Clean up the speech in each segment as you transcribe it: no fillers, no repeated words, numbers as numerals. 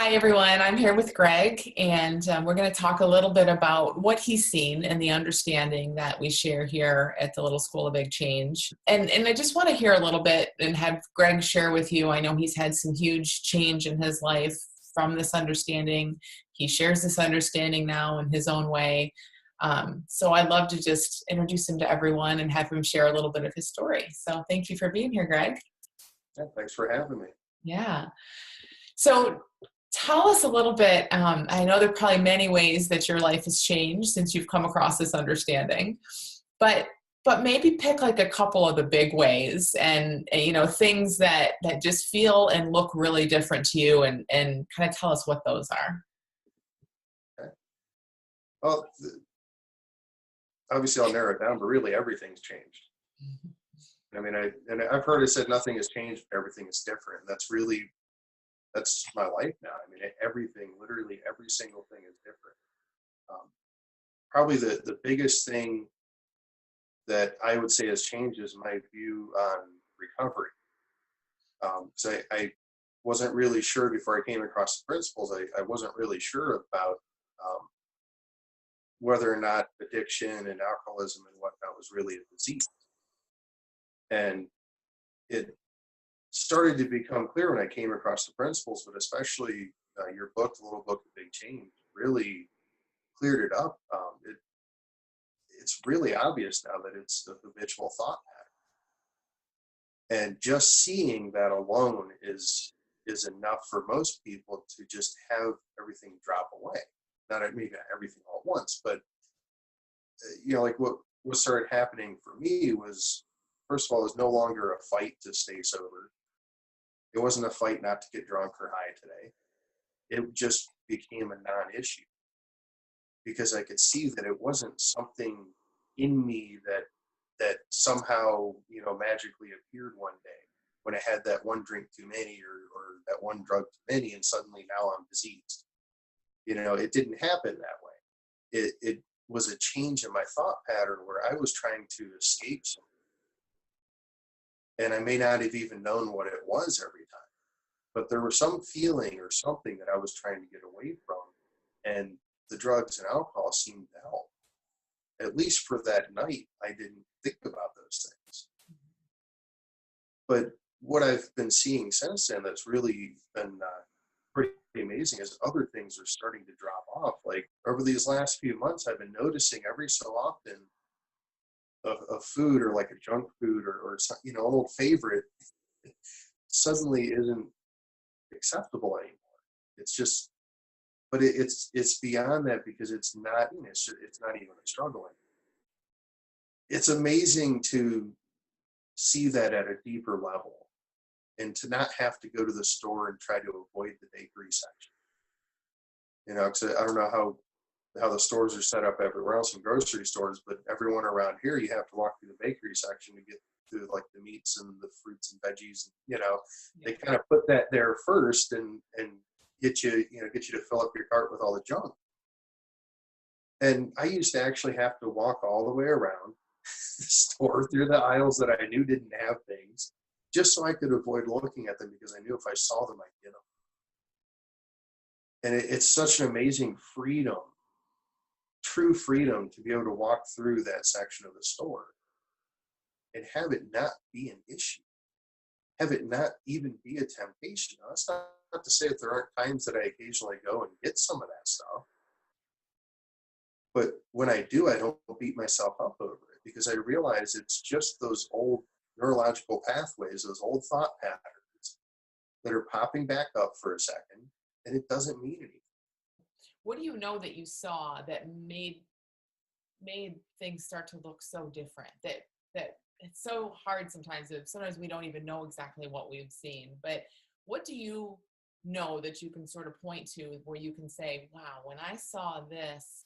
Hi, everyone. I'm here with Greg, and we're going to talk a little bit about what he's seen and the understanding that we share here at the Little School of Big Change. And I just want to hear a little bit and have Greg share with you. I know he's had some huge change in his life from this understanding. He shares this understanding now in his own way. So I'd love to just introduce him to everyone and have him share a little bit of his story. So thank you for being here, Greg. Yeah, thanks for having me. Yeah. So tell us a little bit. I know there are probably many ways that your life has changed since you've come across this understanding, but maybe pick like a couple of the big ways and things that just feel and look really different to you, and kind of tell us what those are. Okay. Well, obviously I'll narrow it down, but really everything's changed. I mean, I've heard it said nothing has changed, everything is different. That's my life now. I mean, everything, literally every single thing is different. Probably the biggest thing that I would say has changed is my view on recovery. So I wasn't really sure before I came across the principles. I wasn't really sure about whether or not addiction and alcoholism and whatnot was really a disease. And it started to become clear when I came across the principles, but especially your book, The Little Book of Big Change, really cleared it up. It's really obvious now that it's the habitual thought pattern. And just seeing that alone is enough for most people to just have everything drop away. Not maybe not everything all at once, but like what started happening for me was, first of all, it was no longer a fight to stay sober. It wasn't a fight not to get drunk or high today. It just became a non-issue because I could see that it wasn't something in me that somehow, magically appeared one day when I had that one drink too many or that one drug too many, and suddenly now I'm diseased. It didn't happen that way. It was a change in my thought pattern where I was trying to escape something. And I may not have even known what it was every time, but there was some feeling or something that I was trying to get away from. And the drugs and alcohol seemed to help. At least for that night, I didn't think about those things. But what I've been seeing since then that's really been pretty amazing is other things are starting to drop off. Like over these last few months, I've been noticing every so often a food or like a junk food or an old favorite suddenly isn't acceptable anymore. It's just, but it's beyond that because it's not it's not even a struggle anymore. It's amazing to see that at a deeper level and to not have to go to the store and try to avoid the bakery section. Because I don't know how the stores are set up everywhere else in grocery stores, but everyone around here, you have to walk through the bakery section to get to like the meats and the fruits and veggies. They kind of put that there first and get you to fill up your cart with all the junk. And I used to actually have to walk all the way around the store through the aisles that I knew didn't have things, just so I could avoid looking at them because I knew if I saw them, I'd get them. And it's such an amazing freedom, true freedom, to be able to walk through that section of the store and have it not be an issue, have it not even be a temptation. Now, that's not to say that there aren't times that I occasionally go and get some of that stuff, but when I do, I don't beat myself up over it because I realize it's just those old neurological pathways, those old thought patterns that are popping back up for a second, and it doesn't mean anything. What do you know that you saw that made things start to look so different? That it's so hard sometimes we don't even know exactly what we've seen. But what do you know that you can sort of point to where you can say, wow, when I saw this,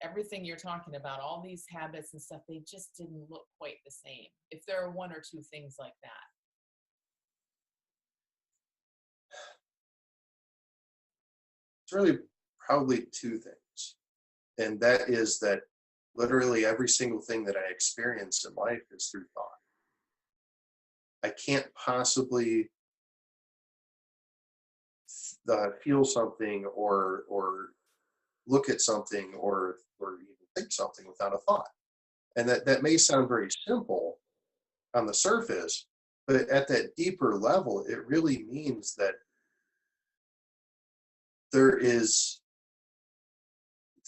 everything you're talking about, all these habits and stuff, they just didn't look quite the same? If there are one or two things like that. It's really probably two things. And that is that literally every single thing that I experience in life is through thought. I can't possibly feel something or look at something or even think something without a thought. And that may sound very simple on the surface, but at that deeper level, it really means that there is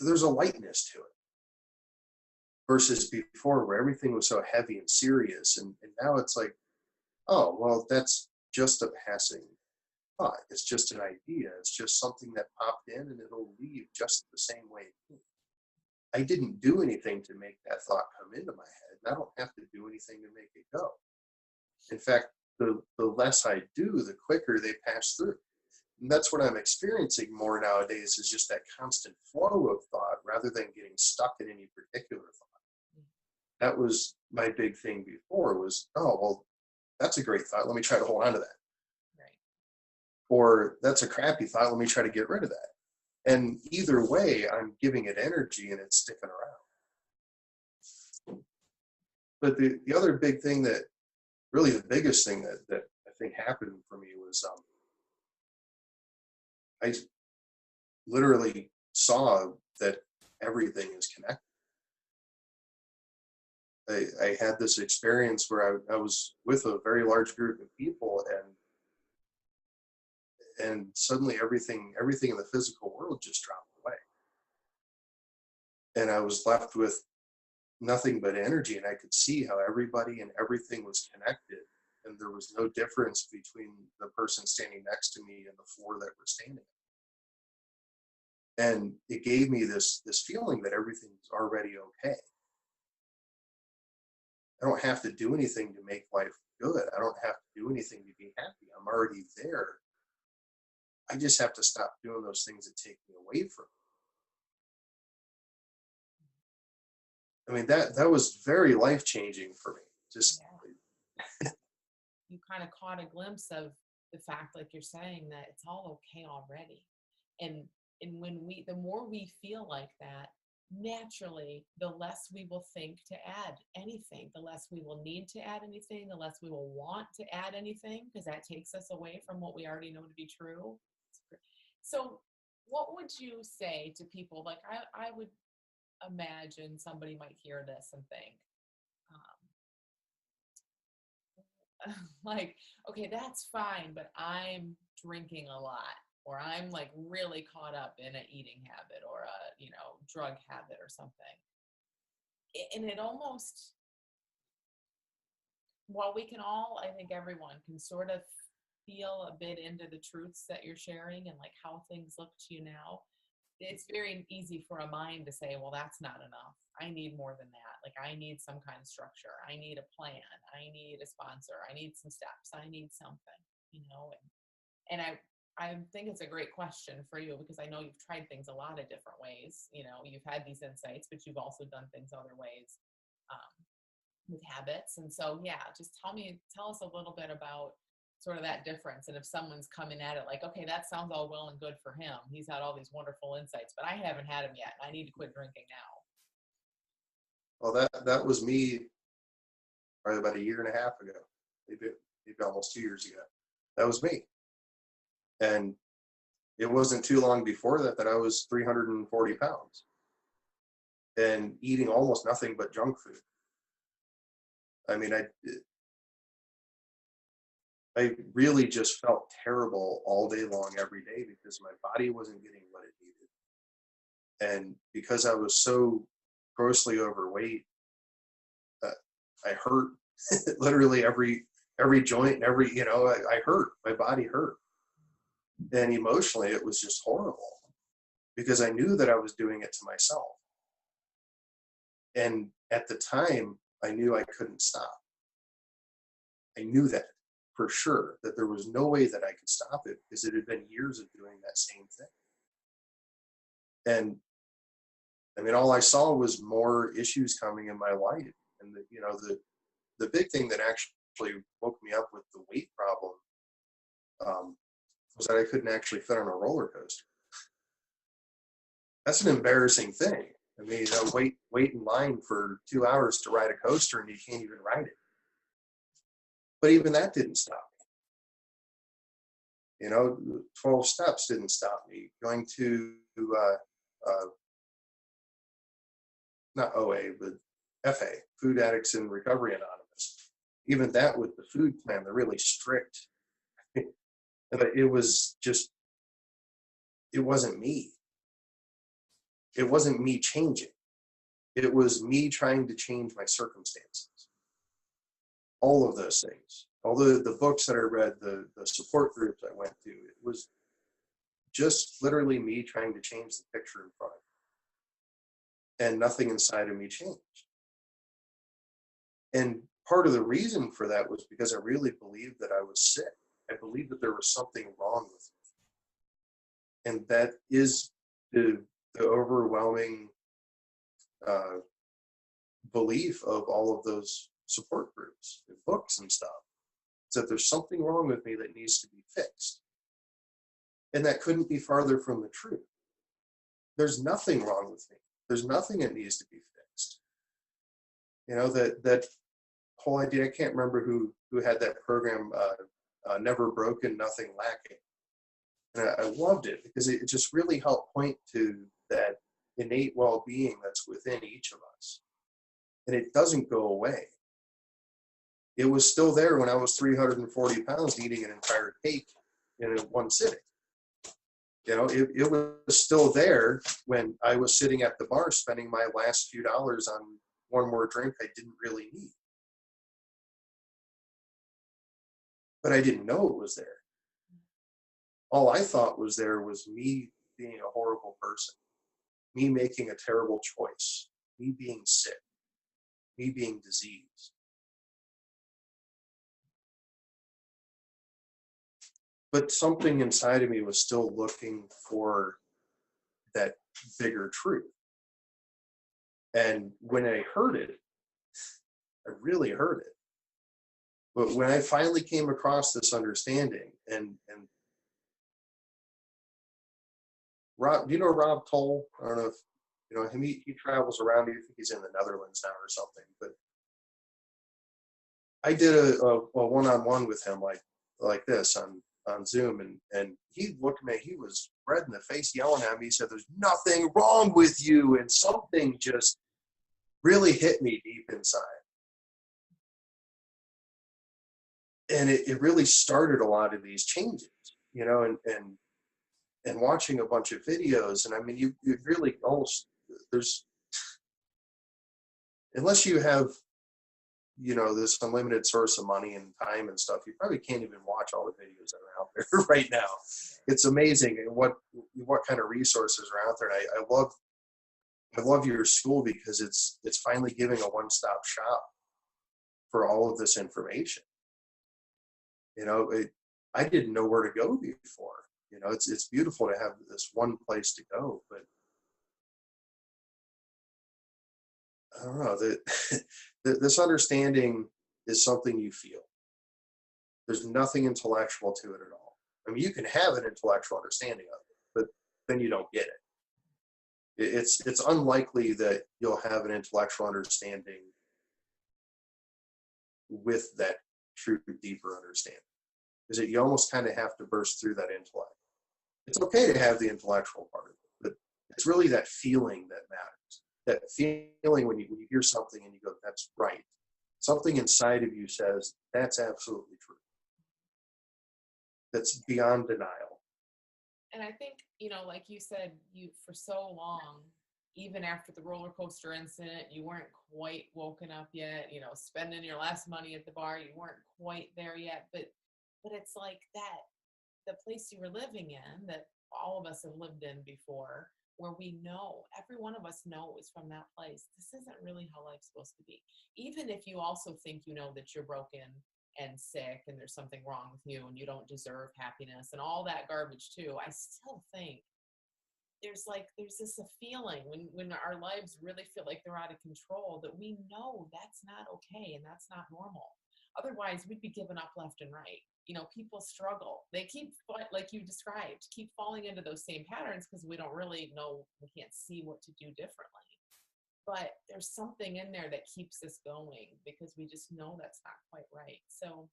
there's a lightness to it versus before where everything was so heavy and serious. And now it's like, oh, well, that's just a passing thought. It's just an idea. It's just something that popped in and it'll leave just the same way it came. I didn't do anything to make that thought come into my head, and I don't have to do anything to make it go. In fact, the less I do, the quicker they pass through. And that's what I'm experiencing more nowadays is just that constant flow of thought rather than getting stuck in any particular thought. That was my big thing before was, oh, well, that's a great thought. Let me try to hold on to that. Right. Or that's a crappy thought. Let me try to get rid of that. And either way, I'm giving it energy and it's sticking around. But the other big thing that really the biggest thing that I think happened for me was I literally saw that everything is connected. I had this experience where I was with a very large group of people and suddenly everything in the physical world just dropped away. And I was left with nothing but energy and I could see how everybody and everything was connected and there was no difference between the person standing next to me and the floor that we're standing on. And it gave me this feeling that everything's already okay. I don't have to do anything to make life good. I don't have to do anything to be happy. I'm already there. I just have to stop doing those things that take me away from it. I mean, that was very life changing for me. Just Yeah. You kind of caught a glimpse of the fact, like you're saying, that it's all okay already. And when the more we feel like that, naturally, the less we will think to add anything, the less we will need to add anything, the less we will want to add anything, because that takes us away from what we already know to be true. So what would you say to people? Like I would imagine somebody might hear this and think, like, okay, that's fine, but I'm drinking a lot, or I'm like really caught up in an eating habit or a, drug habit or something. And it almost, while we can all, I think everyone can sort of feel a bit into the truths that you're sharing and like how things look to you now, it's very easy for a mind to say, well, that's not enough. I need more than that. Like I need some kind of structure. I need a plan. I need a sponsor. I need some steps. I need something, and I think it's a great question for you because I know you've tried things a lot of different ways. You've had these insights, but you've also done things other ways with habits. And so, yeah, just tell us a little bit about sort of that difference. And if someone's coming at it like, okay, that sounds all well and good for him. He's had all these wonderful insights, but I haven't had them yet. I need to quit drinking now. well, that was me probably about a year and a half ago, maybe almost 2 years ago. That was me. And it wasn't too long before that I was 340 pounds and eating almost nothing but junk food. I mean, I really just felt terrible all day long, every day, because my body wasn't getting what it needed. And because I was so grossly overweight, I hurt literally every joint and I hurt. My body hurt. And emotionally, it was just horrible because I knew that I was doing it to myself. And at the time, I knew I couldn't stop. I knew that for sure, that there was no way that I could stop it because it had been years of doing that same thing. And I mean, all I saw was more issues coming in my life. And the big thing that actually woke me up with the weight problem was that I couldn't actually fit on a roller coaster. That's an embarrassing thing. I mean, wait in line for 2 hours to ride a coaster and you can't even ride it. But even that didn't stop me. You know, 12 steps didn't stop me. Going to uh, not OA, but FA, Food Addicts in Recovery Anonymous. Even that with the food plan, they're really strict. But it was just, it wasn't me. It wasn't me changing. It was me trying to change my circumstances. All of those things, all the books that I read, the support groups I went to, it was just literally me trying to change the picture in front of me. And nothing inside of me changed. And part of the reason for that was because I really believed that I was sick. I believed that there was something wrong with me. And that is the overwhelming uh, belief of all of those support groups and books and stuff. Is that there's something wrong with me that needs to be fixed. And that couldn't be farther from the truth. There's nothing wrong with me. There's nothing that needs to be fixed. You know, that whole idea, I can't remember who had that program, Never Broken, Nothing Lacking. And I loved it because it just really helped point to that innate well-being that's within each of us. And it doesn't go away. It was still there when I was 340 pounds eating an entire cake in one sitting. You know, it was still there when I was sitting at the bar spending my last few dollars on one more drink I didn't really need. But I didn't know it was there. All I thought was there was me being a horrible person, me making a terrible choice, me being sick, me being diseased. But something inside of me was still looking for that bigger truth. And when I heard it, I really heard it. But when I finally came across this understanding, and Rob, do you know Rob Toll? I don't know if you know him. He travels around. I think he's in the Netherlands now or something. But I did a one-on-one with him like this on Zoom, and he looked at me. He was red in the face, yelling at me. He said, "There's nothing wrong with you," and something just really hit me deep inside. And it really started a lot of these changes, you know, and watching a bunch of videos. And I mean, you really almost, there's, unless you have, you know, this unlimited source of money and time and stuff, you probably can't even watch all the videos that are out there right now. It's amazing what kind of resources are out there. And I love your school because it's finally giving a one-stop shop for all of this information. You know, I didn't know where to go before. You know, it's beautiful to have this one place to go, but I don't know that this understanding is something you feel. There's nothing intellectual to it at all. I mean, you can have an intellectual understanding of it, but then you don't get it. It's unlikely that you'll have an intellectual understanding with that true, deeper understanding. Is that you almost kind of have to burst through that intellect. It's okay to have the intellectual part of it, but it's really that feeling that matters. That feeling when you hear something and you go, "That's right." Something inside of you says, "That's absolutely true." That's beyond denial. And I think, you know, like you said, you for so long, even after the roller coaster incident, you weren't quite woken up yet, you know, spending your last money at the bar, you weren't quite there yet. But it's like that, the place you were living in that all of us have lived in before, where we know, every one of us knows from that place, this isn't really how life's supposed to be. Even if you also think you know that you're broken and sick and there's something wrong with you and you don't deserve happiness and all that garbage too, I still think there's this a feeling when our lives really feel like they're out of control, that we know that's not okay and that's not normal. Otherwise we'd be giving up left and right. You know, people struggle, they keep, like you described, keep falling into those same patterns because we don't really know, we can't see what to do differently. But there's something in there that keeps us going because we just know that's not quite right. So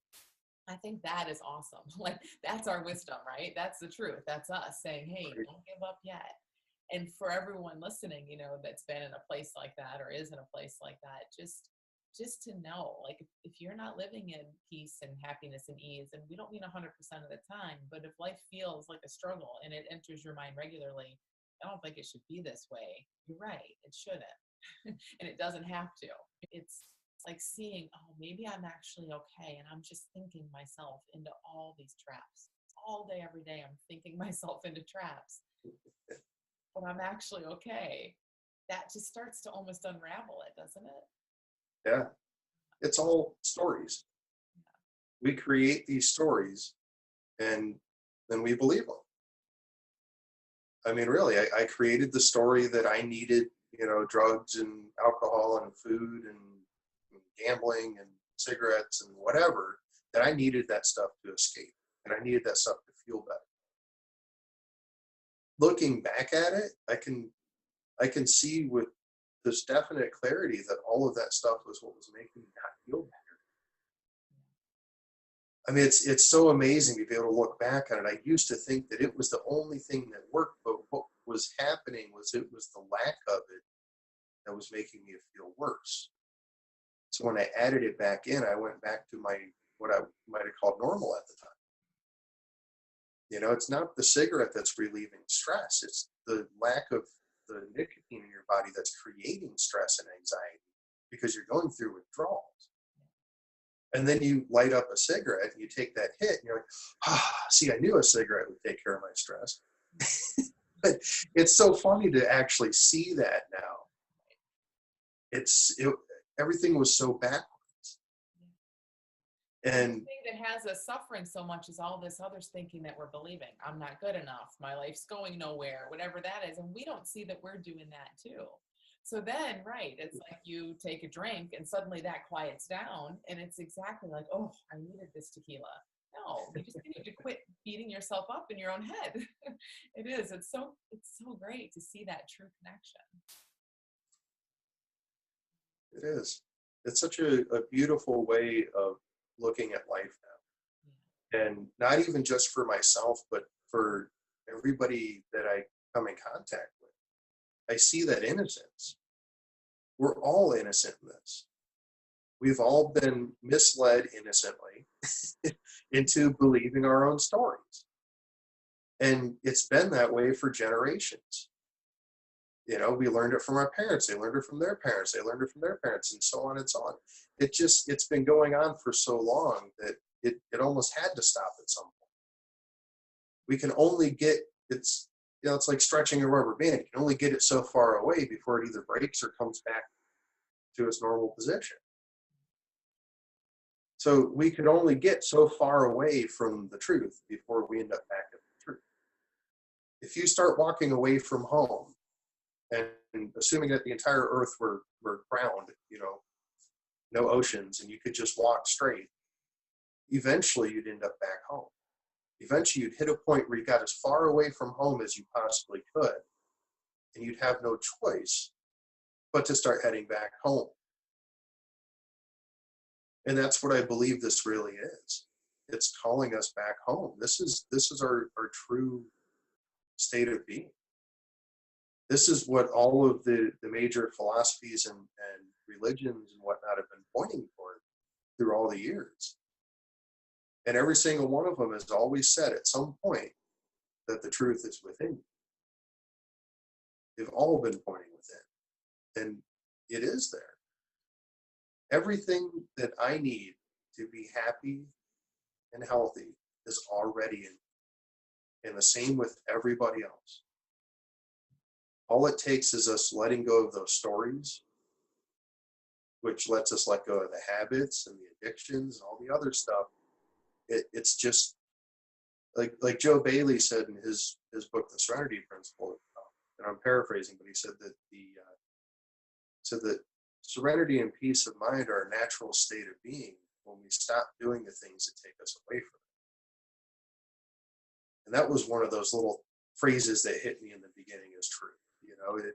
I think that is awesome. Like, that's our wisdom, right? That's the truth. That's us saying, hey, Right? don't give up yet. And for everyone listening, that's been in a place like that or is in a place like that, just to know, like, if you're not living in peace and happiness and ease, and we don't mean 100% of the time, but if life feels like a struggle and it enters your mind regularly, I don't think it should be this way. You're right. It shouldn't. And it doesn't have to. It's like seeing, oh, maybe I'm actually okay. And I'm just thinking myself into all these traps. All day, every day, I'm thinking myself into traps, but I'm actually okay. That just starts to almost unravel it, doesn't it? Yeah. It's all stories. We create these stories and then we believe them. I mean, really, I created the story that I needed, drugs and alcohol and food and gambling and cigarettes and whatever, that I needed that stuff to escape and I needed that stuff to feel better. Looking back at it, I can see with this definite clarity that all of that stuff was what was making me not feel better. I mean, it's so amazing to be able to look back on it. I used to think that it was the only thing that worked, but what was happening was it was the lack of it that was making me feel worse. So when I added it back in, I went back to my what I might have called normal at the time. It's not the cigarette that's relieving stress; it's the lack of the nicotine in your body that's creating stress and anxiety because you're going through withdrawals. And then you light up a cigarette and you take that hit and you're like, see, I knew a cigarette would take care of my stress. But it's so funny to actually see that now. Everything was so backwards. And the And thing that has us suffering so much is all this other thinking that we're believing. I'm not good enough. My life's going nowhere, whatever that is. And we don't see that we're doing that too. So then, right, it's like you take a drink and suddenly that quiets down. And it's exactly like, oh, I needed this tequila. No, you just need to quit beating yourself up in your own head. It is. It's so great to see that true connection. it is. It's such a beautiful way of looking at life now. And not even just for myself, but for everybody that I come in contact with. I see that innocence. We're all innocent in this. We've all been misled innocently into believing our own stories. And it's been that way for generations. We learned it from our parents, they learned it from their parents, they learned it from their parents, and so on and so on. It's been going on for so long that it almost had to stop at some point. We can only get it's like stretching a rubber band. You can only get it so far away before it either breaks or comes back to its normal position. So we could only get so far away from the truth before we end up back at the truth. If you start walking away from home and assuming that the entire earth were ground, no oceans, and you could just walk straight, eventually you'd end up back home. Eventually you'd hit a point where you got as far away from home as you possibly could, and you'd have no choice but to start heading back home. And that's what I believe this really is. It's calling us back home. This is our true state of being. This is what all of the major philosophies and religions and whatnot have been pointing toward through all the years. And every single one of them has always said at some point that the truth is within you. They've all been pointing within. And it is there. Everything that I need to be happy and healthy is already in me. And the same with everybody else. All it takes is us letting go of those stories, which lets us let go of the habits and the addictions and all the other stuff. It's just like Joe Bailey said in his book, The Serenity Principle, and I'm paraphrasing, but he said that serenity and peace of mind are a natural state of being when we stop doing the things that take us away from it. And that was one of those little phrases that hit me in the beginning as true. And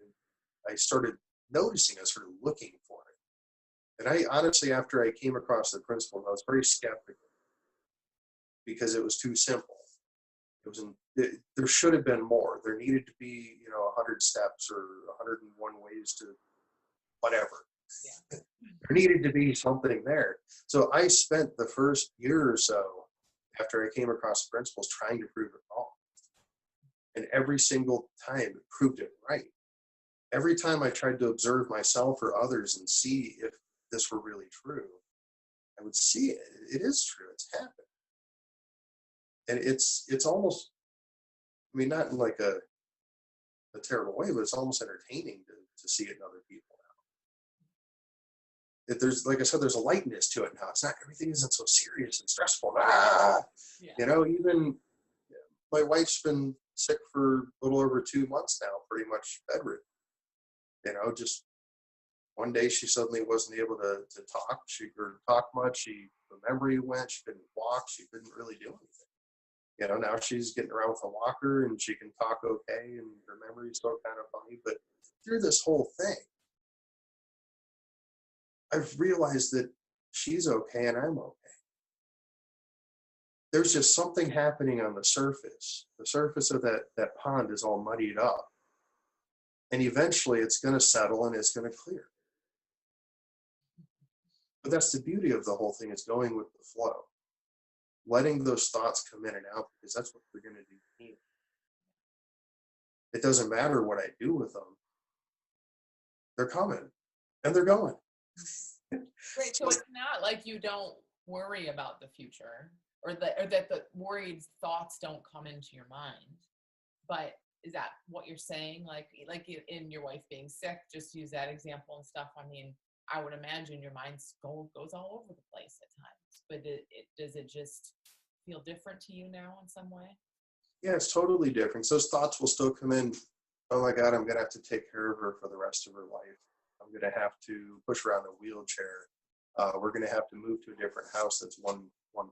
I started noticing, I started looking for it. And I honestly, after I came across the principle, I was very skeptical. because it was too simple. There should have been more. There needed to be, 100 steps or 101 ways to whatever. Yeah. There needed to be something there. So I spent the first year or so after I came across the principles trying to prove it wrong. And every single time it proved it right. Every time I tried to observe myself or others and see if this were really true, I would see it. It is true. It's happened. And it's almost, not in like a terrible way, but it's almost entertaining to see it in other people now. If there's, like I said, there's a lightness to it now. It's not, everything isn't so serious and stressful. Yeah. Even my wife's been sick for a little over 2 months now, pretty much bedridden. Just one day she suddenly wasn't able to talk. She couldn't talk much. Her memory went. She couldn't walk. She couldn't really do anything. Now she's getting around with a walker and she can talk okay, and her memory's still kind of funny. But through this whole thing, I've realized that she's okay and I'm okay. There's just something happening on the surface. The surface of that pond is all muddied up. And eventually it's going to settle and it's going to clear. But that's the beauty of the whole thing, is going with the flow. Letting those thoughts come in and out, because that's what they're going to do. It doesn't matter what I do with them. They're coming and they're going. Right. So it's not like you don't worry about the future, or that the worried thoughts don't come into your mind. But is that what you're saying? Like in your wife being sick, just use that example and stuff. I would imagine your mind goes all over the place at times, but does it just feel different to you now in some way? Yeah, it's totally different. So those thoughts will still come in. Oh my God, I'm going to have to take care of her for the rest of her life. I'm going to have to push her on a wheelchair. We're going to have to move to a different house that's one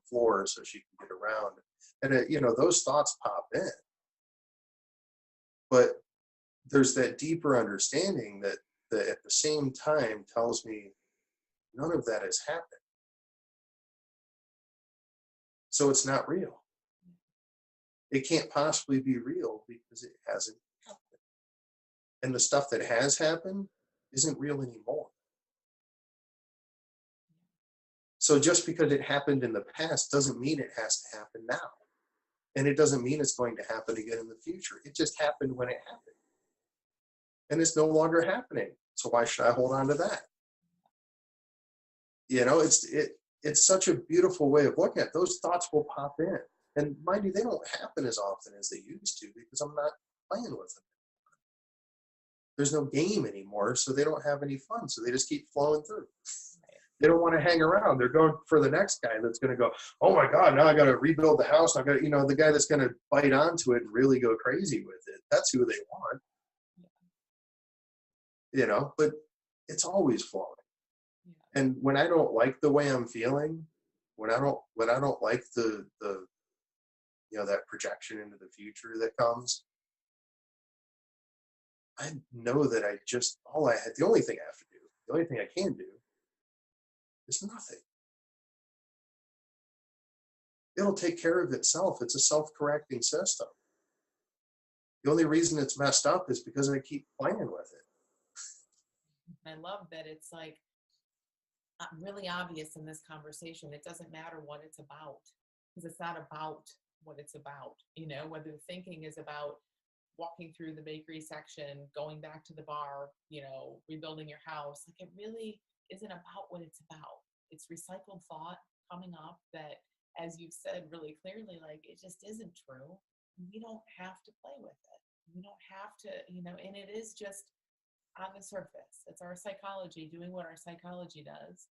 floor so she can get around. And those thoughts pop in. But there's that deeper understanding that at the same time tells me none of that has happened. So it's not real. It can't possibly be real because it hasn't happened. And the stuff that has happened isn't real anymore. So just because it happened in the past doesn't mean it has to happen now. And it doesn't mean it's going to happen again in the future. It just happened when it happened. And it's no longer happening. So why should I hold on to that? It's such a beautiful way of looking at it. Those thoughts will pop in. And mind you, they don't happen as often as they used to because I'm not playing with them. There's no game anymore, so they don't have any fun. So they just keep flowing through. They don't want to hang around. They're going for the next guy that's going to go, oh my God, now I got to rebuild the house. I got to, the guy that's going to bite onto it and really go crazy with it. That's who they want. But it's always flowing. Yeah. And when I don't like the way I'm feeling, when I don't like the that projection into the future that comes, I know that the only thing I have to do, the only thing I can do is nothing. It'll take care of itself. It's a self-correcting system. The only reason it's messed up is because I keep playing with it. I love that it's like really obvious in this conversation. It doesn't matter what it's about, because it's not about what it's about. Whether the thinking is about walking through the bakery section, going back to the bar, rebuilding your house. Like, it really isn't about what it's about. It's recycled thought coming up that, as you've said really clearly, like, it just isn't true. We don't have to play with it. We don't have to, and it is just on the surface. It's our psychology doing what our psychology does.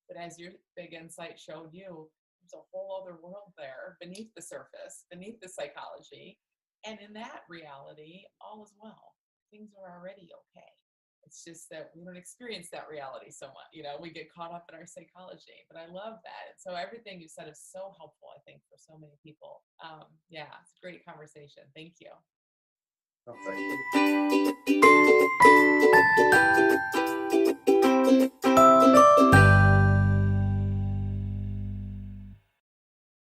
But as your big insight showed you, there's a whole other world there beneath the surface, beneath the psychology. And in that reality, all is well. Things are already okay. It's just that we don't experience that reality so much. We get caught up in our psychology. But I love that. And so everything you said is so helpful, I think, for so many people. Yeah, it's a great conversation. Thank you. Oh, thank you.